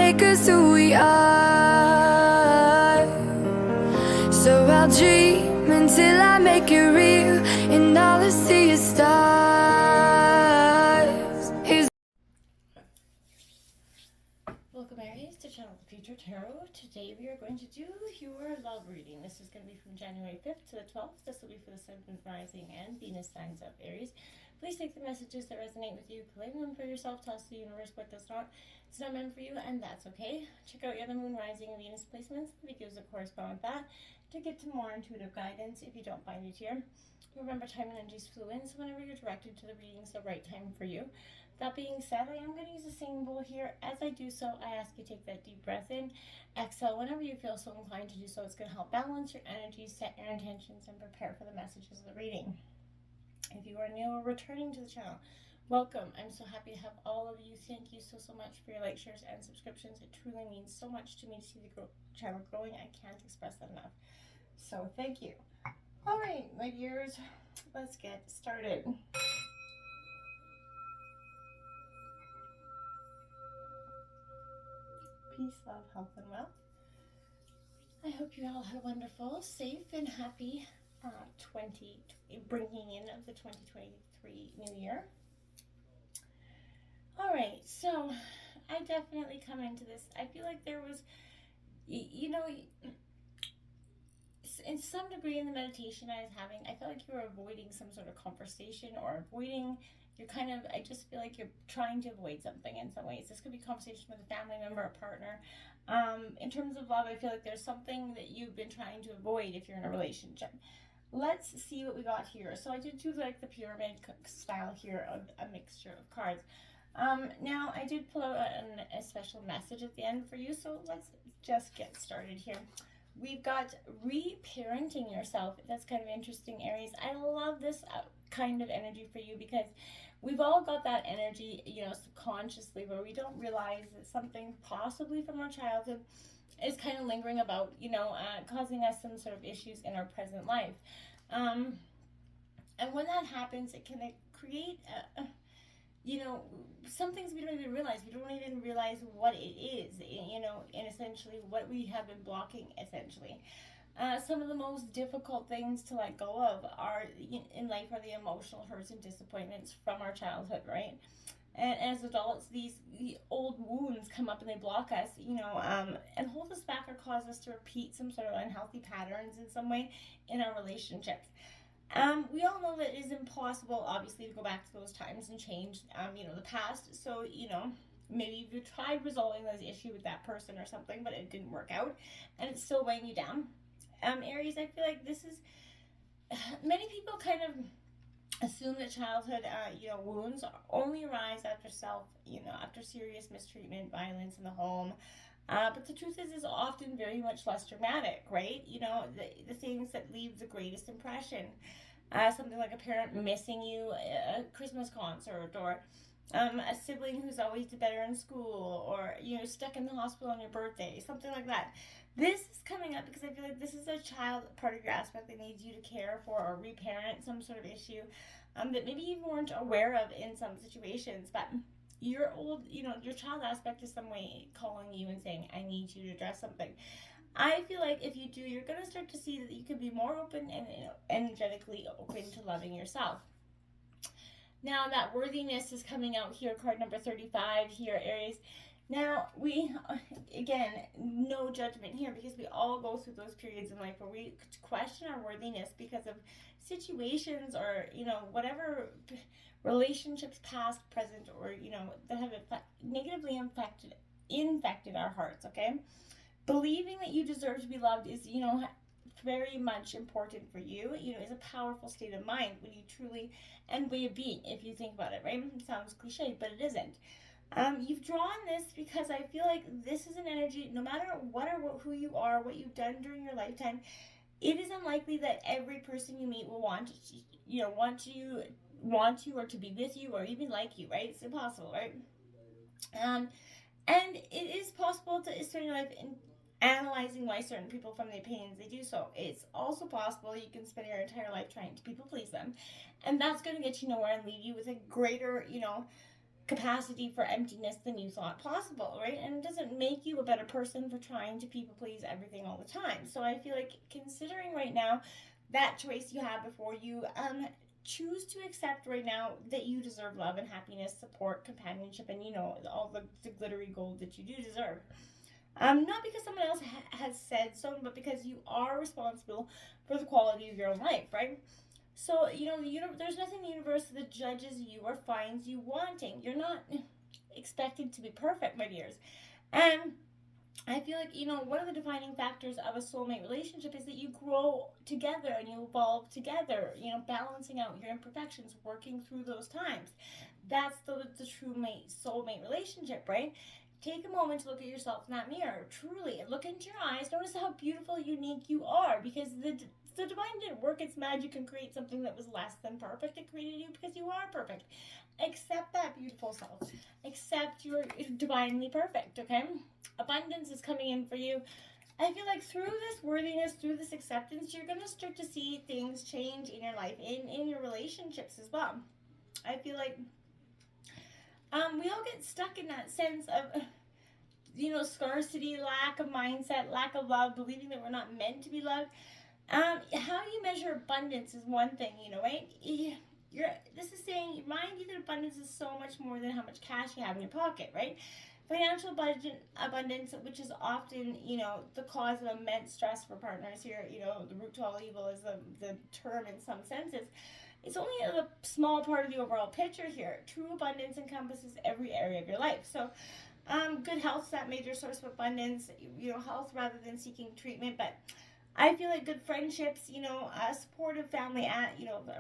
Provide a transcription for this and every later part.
make us who we are. So I'll dream until I make it real, and all I see is stars. Welcome Aries to Channel the Future Tarot. Today we are going to do your love reading. This is going to be from January 5th to the 12th. This will be for the Sun, Rising, and Venus signs of Aries. Please take the messages that resonate with you, claim them for yourself, toss the universe what does not. It's not meant for you, and that's okay. Check out your other Moon, Rising, and Venus placements, the videos that correspond with that, to get to more intuitive guidance if you don't find it here. Remember, time and energy is fluid, so whenever you're directed to the reading, it's the right time for you. That being said, I am going to use a singing bowl here. As I do so, I ask you to take that deep breath in, exhale whenever you feel so inclined to do so. It's going to help balance your energy, set your intentions, and prepare for the messages of the reading. If you are new or returning to the channel, welcome. I'm so happy to have all of you. Thank you so much for your likes, shares, and subscriptions. It truly means so much to me to see the channel growing. I can't express that enough. So thank you. All right, my dears, let's get started. Peace, love, health, and wealth. I hope you all had a wonderful, safe, and happy bringing in of the 2023 New Year. All right, so I definitely come into this. I feel like there was, you know, in some degree in the meditation I was having, I felt like you were avoiding some sort of conversation or avoiding. I just feel like you're trying to avoid something in some ways. This could be conversation with a family member, a partner. In terms of love, I feel like there's something that you've been trying to avoid if you're in a relationship. Let's see what we got here. So I did do like the pyramid style here of a mixture of cards. Now I did pull out a special message at the end for you. So let's just get started here. We've got reparenting yourself. That's kind of interesting, Aries. I love this kind of energy for you because we've all got that energy, subconsciously, where we don't realize that something possibly from our childhood is kind of lingering about, causing us some sort of issues in our present life. And when that happens, it can create some things we don't even realize. We don't even realize what it is, and essentially what we have been blocking, essentially. Some of the most difficult things to let go of in life are the emotional hurts and disappointments from our childhood, right? And as adults, the old wounds come up and they block us, and hold us back or cause us to repeat some sort of unhealthy patterns in some way in our relationships. We all know that it is impossible, obviously, to go back to those times and change, the past. So, maybe you tried resolving this issue with that person or something, but it didn't work out, and it's still weighing you down. Aries, I feel like this is, many people kind of assume that childhood, wounds only arise after after serious mistreatment, violence in the home. But the truth is often very much less dramatic, right? The things that leave the greatest impression. Something like a parent missing you at a Christmas concert, or a sibling who's always did better in school, or stuck in the hospital on your birthday, something like that. This is coming up because I feel like this is a child part of your aspect that needs you to care for or reparent some sort of issue that maybe you weren't aware of in some situations, but your child aspect is some way calling you and saying, I need you to address something. I feel like if you do, you're going to start to see that you can be more open and energetically open to loving yourself. Now that worthiness is coming out here, card number 35 here, Aries. Now, again, no judgment here, because we all go through those periods in life where we question our worthiness because of situations or, whatever relationships, past, present, or, that have negatively infected our hearts, okay? Believing that you deserve to be loved is, very much important for you, is a powerful state of mind when you truly, and way of being, if you think about it, right? It sounds cliche, but it isn't. You've drawn this because I feel like this is an energy, no matter what or who you are, what you've done during your lifetime, it is unlikely that every person you meet will want you or to be with you or even like you, right? It's impossible, right? And it is possible to spend your life in analyzing why certain people from the opinions they do so. It's also possible you can spend your entire life trying to people please them, and that's going to get you nowhere and leave you with a greater, capacity for emptiness than you thought possible, right? And it doesn't make you a better person for trying to people please everything all the time. So I feel like, considering right now that choice you have before you, choose to accept right now that you deserve love and happiness, support, companionship, and all the glittery gold that you do deserve. Not because someone else has said so, but because you are responsible for the quality of your own life, right? So, there's nothing in the universe that judges you or finds you wanting. You're not expected to be perfect, my dears. And I feel like, one of the defining factors of a soulmate relationship is that you grow together and you evolve together, balancing out your imperfections, working through those times. That's the true soulmate relationship, right? Take a moment to look at yourself in that mirror. Truly, look into your eyes. Notice how beautiful, unique you are, because the divine didn't work its magic and create something that was less than perfect. It created you because you are perfect. Accept that beautiful self. Accept you're divinely perfect, okay? Abundance is coming in for you. I feel like through this worthiness, through this acceptance, you're going to start to see things change in your life, in your relationships as well. I feel like we all get stuck in that sense of, scarcity, lack of mindset, lack of love, believing that we're not meant to be loved. How you measure abundance is one thing, right? This is saying, remind you that abundance is so much more than how much cash you have in your pocket, right? Financial abundance, which is often, the cause of immense stress for partners here, the root to all evil is the term in some senses. It's only a small part of the overall picture here. True abundance encompasses every area of your life. So, good health is that major source of abundance, health rather than seeking treatment. But I feel like good friendships, a supportive family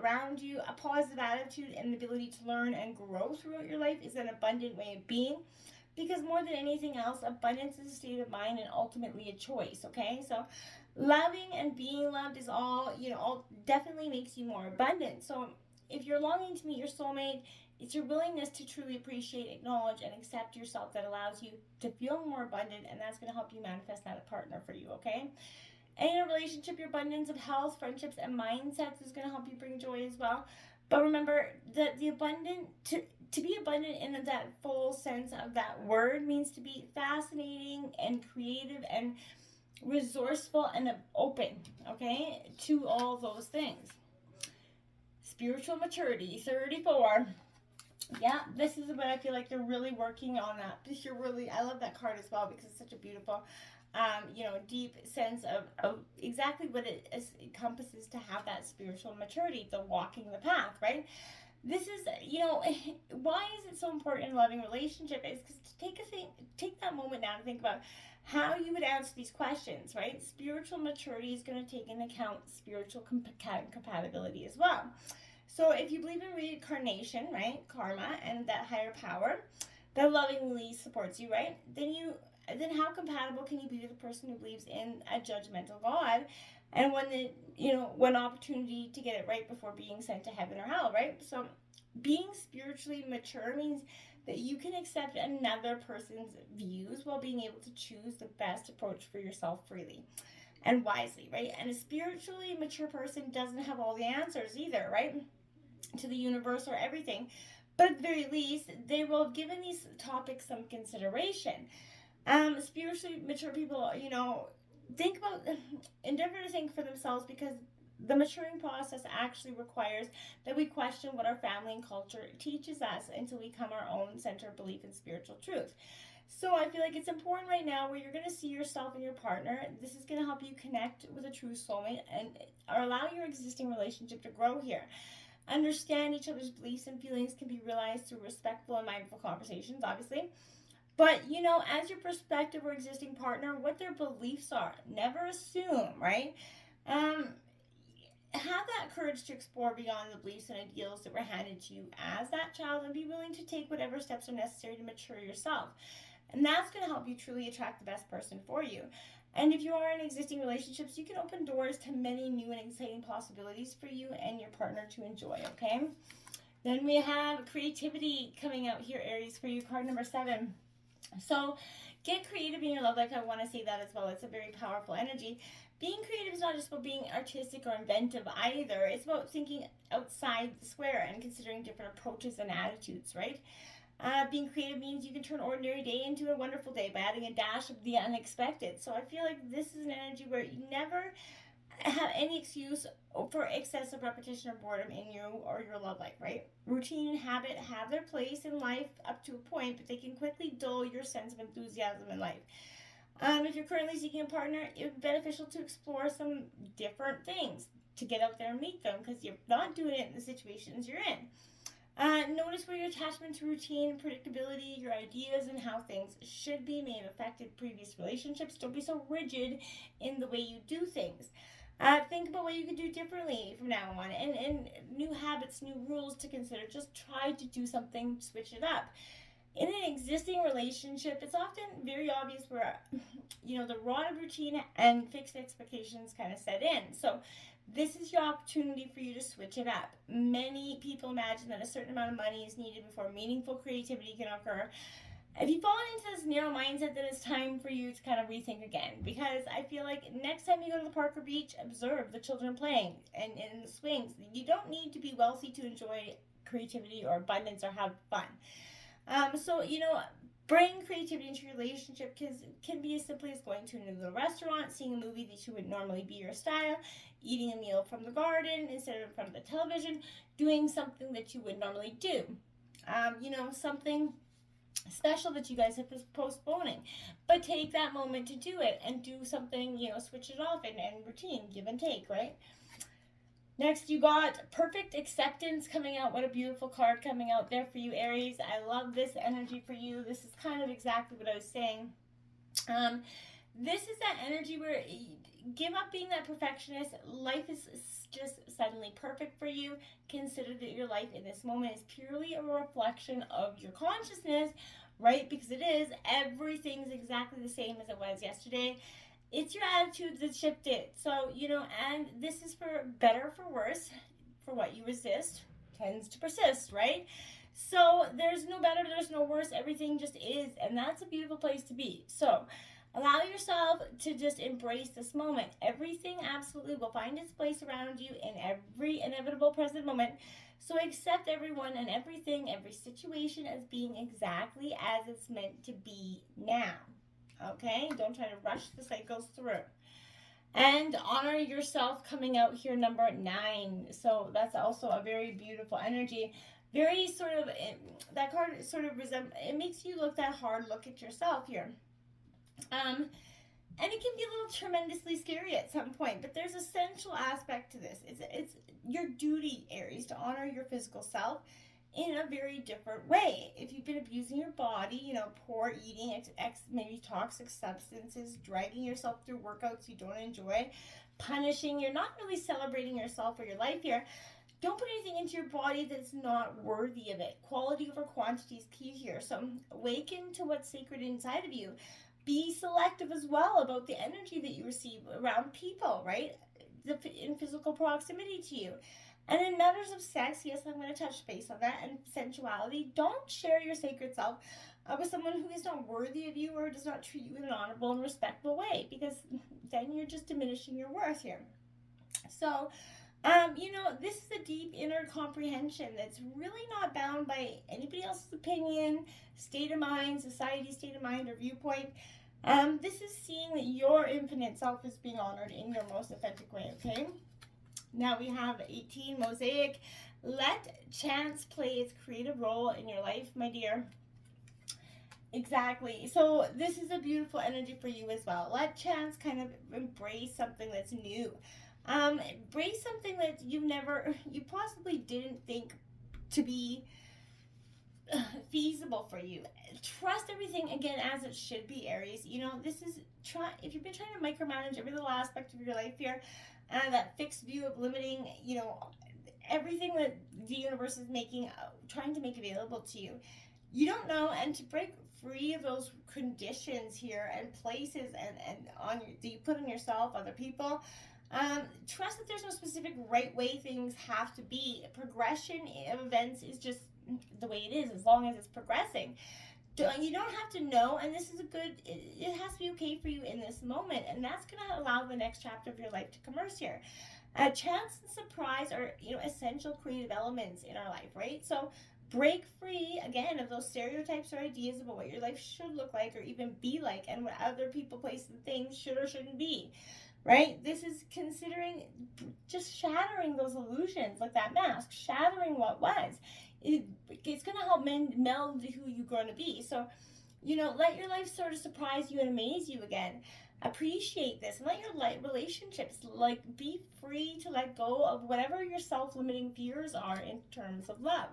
around you, a positive attitude, and the ability to learn and grow throughout your life is an abundant way of being. Because more than anything else, abundance is a state of mind and ultimately a choice, okay? So loving and being loved is all definitely makes you more abundant. So if you're longing to meet your soulmate, it's your willingness to truly appreciate, acknowledge, and accept yourself that allows you to feel more abundant, and that's going to help you manifest that partner for you, okay? And in a relationship, your abundance of health, friendships, and mindsets is going to help you bring joy as well. But remember that to be abundant in that full sense of that word means to be fascinating and creative and resourceful and open, okay, to all those things. Spiritual maturity, 34. Yeah, this is what I feel like you're really working on that. I love that card as well because it's such a beautiful, deep sense of exactly what it encompasses to have that spiritual maturity, the walking the path, right? This is, why is it so important in a loving relationship? Is because take that moment now to think about how you would answer these questions, right? Spiritual maturity is going to take into account spiritual compatibility as well. So if you believe in reincarnation, right, karma, and that higher power that lovingly supports you, right, then how compatible can you be with a person who believes in a judgmental God and one opportunity to get it right before being sent to heaven or hell, right? So being spiritually mature means that you can accept another person's views while being able to choose the best approach for yourself freely and wisely, right? And a spiritually mature person doesn't have all the answers either, right, to the universe or everything. But at the very least, they will have given these topics some consideration. Spiritually mature people, endeavor to think for themselves, because the maturing process actually requires that we question what our family and culture teaches us until we become our own center of belief in spiritual truth. So I feel like it's important right now where you're going to see yourself and your partner. This is going to help you connect with a true soulmate and or allow your existing relationship to grow here. Understand each other's beliefs and feelings can be realized through respectful and mindful conversations, obviously. But, as your prospective or existing partner, what their beliefs are. Never assume, right? Have that courage to explore beyond the beliefs and ideals that were handed to you as that child, and be willing to take whatever steps are necessary to mature yourself. And that's going to help you truly attract the best person for you. And if you are in existing relationships, you can open doors to many new and exciting possibilities for you and your partner to enjoy, okay? Then we have creativity coming out here, Aries, for you, card number 7. So get creative in your love life. I want to say that as well. It's a very powerful energy. Being creative is not just about being artistic or inventive either. It's about thinking outside the square and considering different approaches and attitudes, right? Being creative means you can turn ordinary day into a wonderful day by adding a dash of the unexpected. So I feel like this is an energy where you never have any excuse for excessive repetition or boredom in you or your love life, right? Routine and habit have their place in life up to a point, but they can quickly dull your sense of enthusiasm in life. If you're currently seeking a partner, it would be beneficial to explore some different things, to get out there and meet them, because you're not doing it in the situations you're in. Notice where your attachment to routine, predictability, your ideas, and how things should be may have affected previous relationships. Don't be so rigid in the way you do things. Think about what you could do differently from now on, and new habits, new rules to consider. Just try to do something, switch it up. In an existing relationship, it's often very obvious where, the rot of routine and fixed expectations kind of set in. So this is your opportunity for you to switch it up. Many people imagine that a certain amount of money is needed before meaningful creativity can occur. If you've fallen into this narrow mindset, then it's time for you to kind of rethink again. Because I feel like next time you go to the park or beach, observe the children playing and in the swings. You don't need to be wealthy to enjoy creativity or abundance or have fun. Bring creativity into your relationship can be as simply as going to a new little restaurant, seeing a movie that you would normally be your style, eating a meal from the garden instead of in front of the television, doing something that you would normally do. Something special that you guys have been postponing. But take that moment to do it and do something, switch it off and routine, give and take, right? Next, you got Perfect Acceptance coming out. What a beautiful card coming out there for you, Aries. I love this energy for you. This is kind of exactly what I was saying. This is that energy where give up being that perfectionist. Life is just suddenly perfect for you. Consider that your life in this moment is purely a reflection of your consciousness, right? Because it is. Everything's exactly the same as it was yesterday. It's your attitude that shifted. So, and this is for better or for worse. For what you resist tends to persist, right? So there's no better, there's no worse. Everything just is. And that's a beautiful place to be. So allow yourself to just embrace this moment. Everything absolutely will find its place around you in every inevitable present moment. So accept everyone and everything, every situation as being exactly as it's meant to be now. Okay, don't try to rush the cycles through. And honor yourself coming out here, number 9. So that's also a very beautiful energy. Very sort of, that card sort of it makes you look that hard look at yourself here. And it can be a little tremendously scary at some point, but there's a central aspect to this. It's your duty, Aries, to honor your physical self in a very different way. If you've been abusing your body, poor eating, maybe toxic substances, dragging yourself through workouts you don't enjoy, punishing, you're not really celebrating yourself or your life here. Don't put anything into your body that's not worthy of it. Quality over quantity is key here. So awaken to what's sacred inside of you. Be selective as well about the energy that you receive around people, right? In physical proximity to you. And in matters of sex, yes, I'm going to touch base on that, and sensuality, don't share your sacred self with someone who is not worthy of you or does not treat you in an honorable and respectful way, because then you're just diminishing your worth here. So, this is a deep inner comprehension that's really not bound by anybody else's opinion, state of mind, society's state of mind, or viewpoint. This is seeing that your infinite self is being honored in your most authentic way, okay? Now we have 18, Mosaic. Let chance play its creative role in your life, my dear. Exactly. So this is a beautiful energy for you as well. Let chance kind of embrace something that's new. Embrace something that you possibly didn't think to be feasible for you. Trust everything again as it should be, Aries. If you've been trying to micromanage every little aspect of your life here, that fixed view of limiting, everything that the universe is trying to make available to you, you don't know, and to break free of those conditions here and places that you put on yourself, other people. Trust that there's no specific right way things have to be. Progression of events is just the way it is, as long as it's progressing. You don't have to know, and this is it has to be okay for you in this moment, and that's going to allow the next chapter of your life to commence here. Chance and surprise are, essential creative elements in our life, right? So break free again of those stereotypes or ideas about what your life should look like or even be like, and what other people, places, and things should or shouldn't be, right? This is considering just shattering those illusions, like that mask, shattering what was. It's going to help meld who you're going to be. So, you know, let your life sort of surprise you and amaze you again. Appreciate this, and let your relationships, like, be free to let go of whatever your self-limiting fears are in terms of love.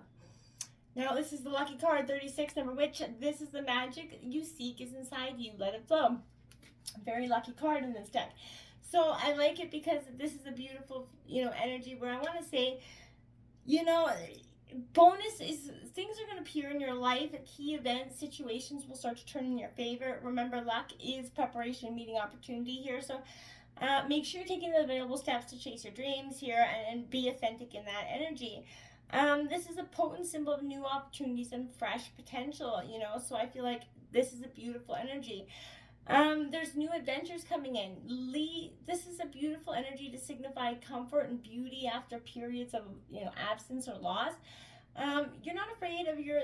Now, this is the lucky card, 36, number which. This is the magic you seek is inside you. Let it flow. Very lucky card in this deck. So I like it because this is a beautiful, you know, energy where I want to say, you know, bonus is things are going to appear in your life. Key events, situations will start to turn in your favor. Remember, luck is preparation meeting opportunity here. So make sure you're taking the available steps to chase your dreams here and be authentic in that energy. This is a potent symbol of new opportunities and fresh potential, you know, so I feel like this is a beautiful energy. There's new adventures coming in. This is a beautiful energy to signify comfort and beauty after periods of, you know, absence or loss. You're not afraid of your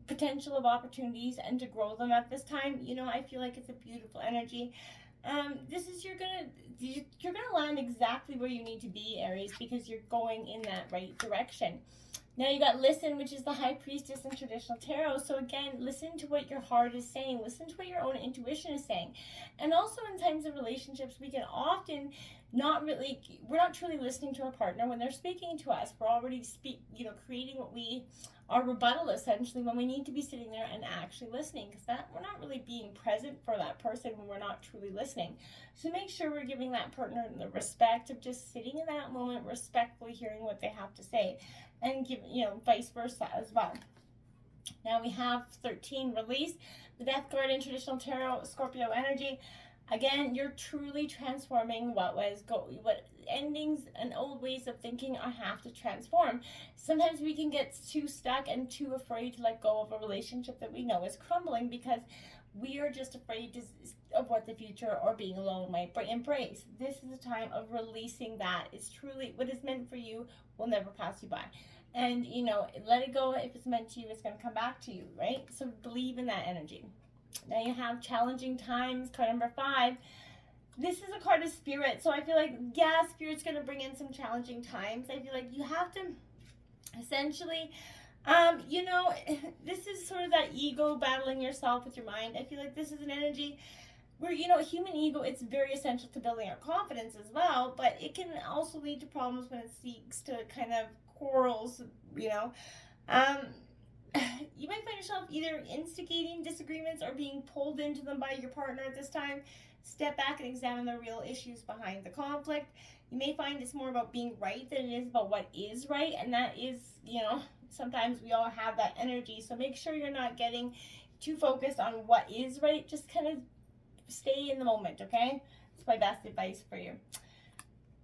potential of opportunities and to grow them at this time. You know, I feel like it's a beautiful energy. This is you're gonna land exactly where you need to be, Aries, because you're going in that right direction. Now you got listen, which is the high priestess in traditional tarot. So again, listen to what your heart is saying. Listen to what your own intuition is saying. And also in times of relationships, we can often we're not truly listening to our partner when they're speaking to us. We're already creating what our rebuttal essentially, when we need to be sitting there and actually listening, because we're not really being present for that person when we're not truly listening. So make sure we're giving that partner the respect of just sitting in that moment, respectfully hearing what they have to say, and give, you know, vice versa as well. Now we have 13, release, the death card in traditional tarot, Scorpio energy. Again, you're truly transforming what endings and old ways of thinking have to transform. Sometimes we can get too stuck and too afraid to let go of a relationship that we know is crumbling because we are just afraid of what the future or being alone might embrace. This is a time of releasing that. It's truly what is meant for you will never pass you by. And, you know, let it go. If it's meant to you, it's going to come back to you, right? So believe in that energy. Now you have challenging times, card number 5. This is a card of spirit. So I feel like, yeah, spirit's going to bring in some challenging times. I feel like you have to essentially, you know, this is sort of that ego battling yourself with your mind. I feel like this is an energy where, you know, human ego, it's very essential to building our confidence as well, but it can also lead to problems when it seeks to kind of quarrels, you know. You might find yourself either instigating disagreements or being pulled into them by your partner at this time. Step back and examine the real issues behind the conflict. You may find it's more about being right than it is about what is right, and that is, you know, sometimes we all have that energy, so make sure you're not getting too focused on what is right. Just kind of stay in the moment, okay? That's my best advice for you.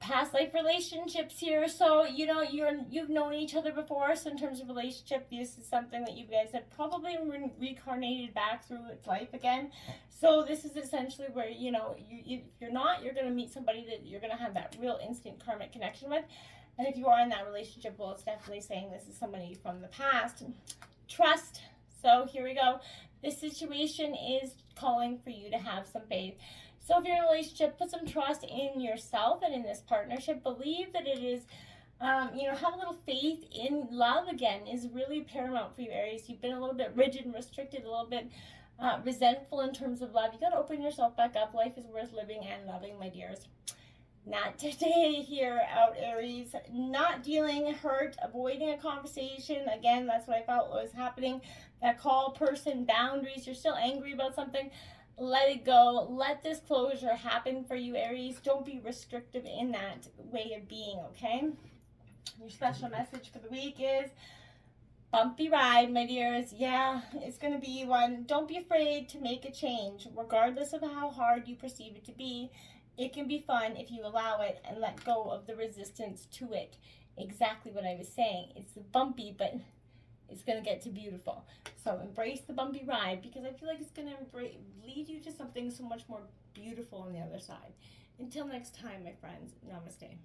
Past life relationships here. So, you know, you've known each other before. So in terms of relationship, this is something that you guys have probably reincarnated back through its life again. So this is essentially where, you know, if you're not, you're going to meet somebody that you're going to have that real instant karmic connection with. And if you are in that relationship, well, it's definitely saying this is somebody from the past. Trust. So here we go. This situation is calling for you to have some faith. So if you're in a relationship, put some trust in yourself and in this partnership. Believe that it is, you know, have a little faith in love again is really paramount for you, Aries. You've been a little bit rigid and restricted, a little bit resentful in terms of love. You got to open yourself back up. Life is worth living and loving, my dears. Not today here out, Aries. Not dealing, hurt, avoiding a conversation. Again, that's what I felt was happening. That call person, boundaries. You're still angry about something. Let it go. Let this closure happen for you, Aries. Don't be restrictive in that way of being, okay? Your special message for the week is bumpy ride, my dears. Yeah, it's going to be one. Don't be afraid to make a change, regardless of how hard you perceive it to be. It can be fun if you allow it and let go of the resistance to it. Exactly what I was saying. It's bumpy, but it's going to get to beautiful. So embrace the bumpy ride, because I feel like it's going to lead you to something so much more beautiful on the other side. Until next time, my friends, namaste.